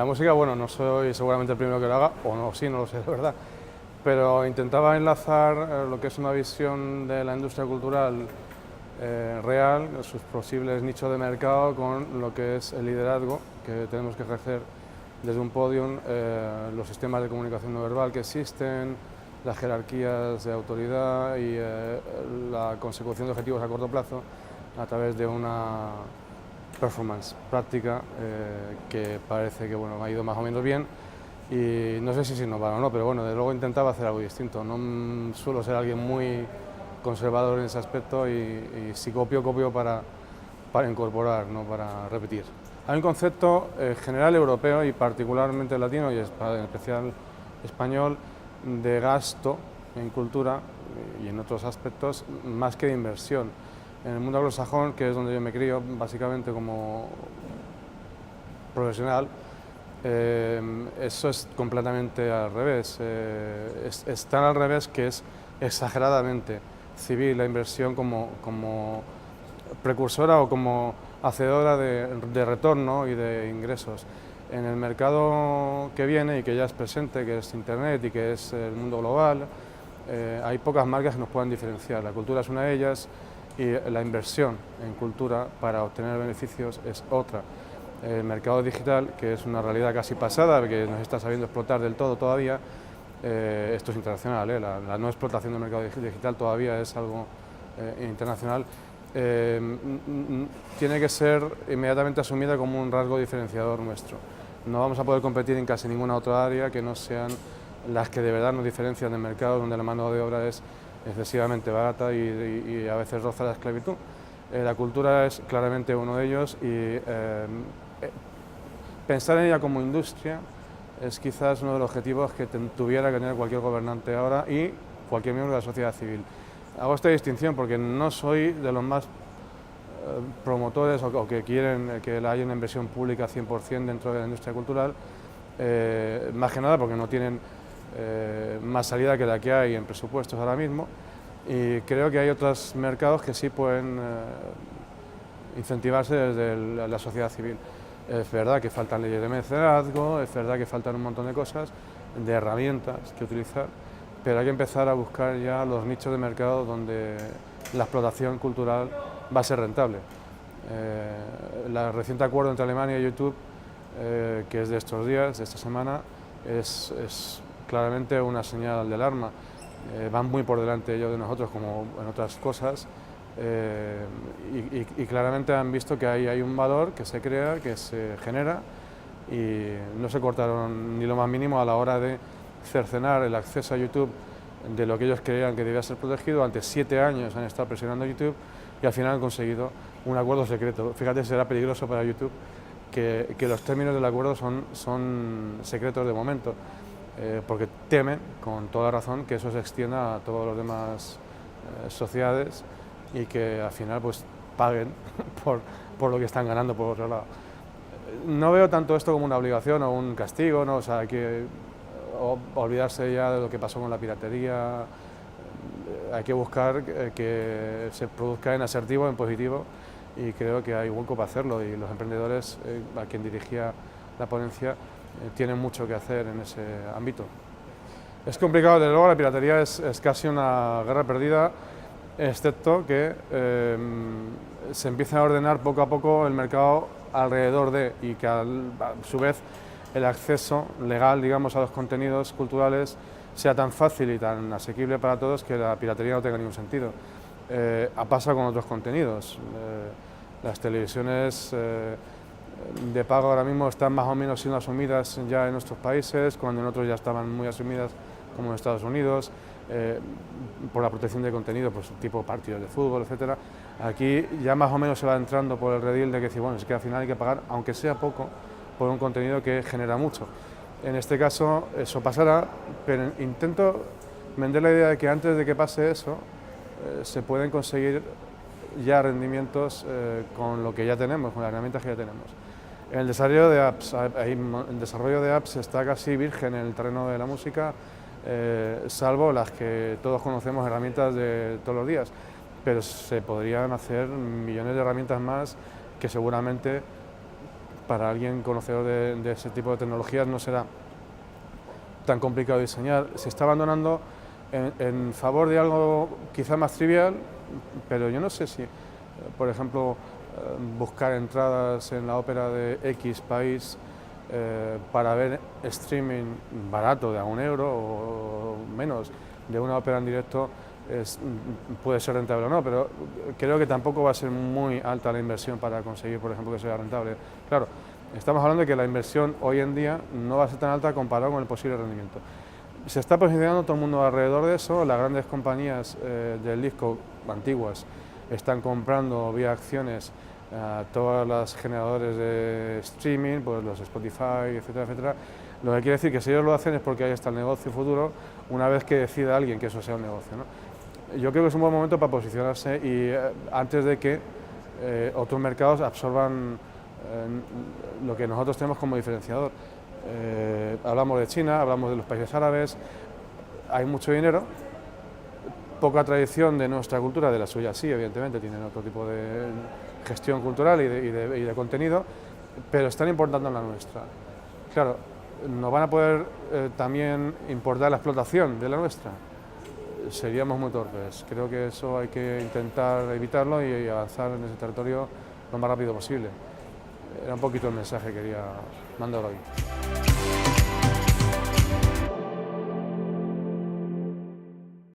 la música, bueno, no soy seguramente el primero que lo haga, o no, sí, no lo sé, de verdad, pero intentaba enlazar lo que es una visión de la industria cultural real, sus posibles nichos de mercado, con lo que es el liderazgo que tenemos que ejercer desde un podium, los sistemas de comunicación no verbal que existen, las jerarquías de autoridad y la consecución de objetivos a corto plazo a través de una performance práctica que parece que bueno, me ha ido más o menos bien y no sé si es innovar o no, pero bueno, de luego intentaba hacer algo distinto. No suelo ser alguien muy conservador en ese aspecto y si copio, copio para incorporar, no para repetir. Hay un concepto general europeo y particularmente latino y en especial español de gasto en cultura y en otros aspectos más que de inversión. En el mundo anglosajón, que es donde yo me crío básicamente como profesional, eso es completamente al revés. Es tan al revés que es exageradamente civil la inversión como precursora o como hacedora de retorno y de ingresos. En el mercado que viene y que ya es presente, que es Internet y que es el mundo global, hay pocas marcas que nos puedan diferenciar. La cultura es una de ellas y la inversión en cultura para obtener beneficios es otra. El mercado digital, que es una realidad casi pasada, que nos está sabiendo explotar del todo todavía, esto es internacional, la no explotación del mercado digital todavía es algo internacional, tiene que ser inmediatamente asumida como un rasgo diferenciador nuestro. No vamos a poder competir en casi ninguna otra área que no sean las que de verdad nos diferencian del mercado, donde la mano de obra es excesivamente barata y a veces roza la esclavitud. La cultura es claramente uno de ellos y pensar en ella como industria es quizás uno de los objetivos que tuviera que tener cualquier gobernante ahora y cualquier miembro de la sociedad civil. Hago esta distinción porque no soy de los más promotores o que quieren que haya una inversión pública 100% dentro de la industria cultural, más que nada porque no tienen más salida que la que hay en presupuestos ahora mismo y creo que hay otros mercados que sí pueden incentivarse desde la sociedad civil. Es verdad que faltan leyes de mecenazgo, es verdad que faltan un montón de cosas, de herramientas que utilizar, pero hay que empezar a buscar ya los nichos de mercado donde la explotación cultural va a ser rentable. El reciente acuerdo entre Alemania y YouTube, que es de estos días, de esta semana, es claramente una señal de alarma. Van muy por delante ellos de nosotros como en otras cosas y claramente han visto que hay un valor que se crea, que se genera y no se cortaron ni lo más mínimo a la hora de cercenar el acceso a YouTube de lo que ellos creían que debía ser protegido. Durante 7 años han estado presionando a YouTube y al final han conseguido un acuerdo secreto. Fíjate, será peligroso para YouTube que los términos del acuerdo son secretos de momento, porque temen, con toda razón, que eso se extienda a todas las demás sociedades y que al final pues paguen por lo que están ganando por otro lado. No veo tanto esto como una obligación o un castigo, ¿no? O sea, hay que olvidarse ya de lo que pasó con la piratería, hay que buscar que se produzca en asertivo, en positivo y creo que hay hueco para hacerlo y los emprendedores a quien dirigía la ponencia tienen mucho que hacer en ese ámbito. Es complicado, desde luego la piratería es casi una guerra perdida, excepto que se empiece a ordenar poco a poco el mercado alrededor de y que a su vez el acceso legal, digamos, a los contenidos culturales sea tan fácil y tan asequible para todos que la piratería no tenga ningún sentido. Pasa con otros contenidos. Las televisiones de pago ahora mismo están más o menos siendo asumidas ya en nuestros países, cuando en otros ya estaban muy asumidas, como en Estados Unidos, por la protección de contenido, pues, tipo partidos de fútbol, etcétera. Aquí ya más o menos se va entrando por el redil de que decir, bueno, es que al final hay que pagar, aunque sea poco, por un contenido que genera mucho. En este caso eso pasará, pero intento vender la idea de que antes de que pase eso se pueden conseguir ya rendimientos con lo que ya tenemos, con las herramientas que ya tenemos. El desarrollo de apps está casi virgen en el terreno de la música, salvo las que todos conocemos, herramientas de todos los días, pero se podrían hacer millones de herramientas más que seguramente para alguien conocedor de ese tipo de tecnologías no será tan complicado diseñar. Se está abandonando en favor de algo quizá más trivial, pero yo no sé si, por ejemplo, buscar entradas en la ópera de X país para ver streaming barato de a €1 o menos de una ópera en directo puede ser rentable o no, pero creo que tampoco va a ser muy alta la inversión para conseguir, por ejemplo, que sea rentable. Claro, estamos hablando de que la inversión hoy en día no va a ser tan alta comparado con el posible rendimiento. Se está posicionando todo el mundo alrededor de eso, las grandes compañías del disco antiguas están comprando vía acciones a todas las generadores de streaming, pues los Spotify, etcétera, etcétera. Lo que quiere decir que si ellos lo hacen es porque ahí está el negocio futuro, una vez que decida alguien que eso sea un negocio, ¿no? Yo creo que es un buen momento para posicionarse y antes de que otros mercados absorban lo que nosotros tenemos como diferenciador. Hablamos de China, hablamos de los países árabes, hay mucho dinero, poca tradición de nuestra cultura, de la suya sí, evidentemente, tienen otro tipo de gestión cultural y de contenido, pero están importando en la nuestra. Claro, ¿nos van a poder también importar la explotación de la nuestra? Seríamos muy torpes. Creo que eso hay que intentar evitarlo y avanzar en ese territorio lo más rápido posible. Era un poquito el mensaje que quería mandar hoy.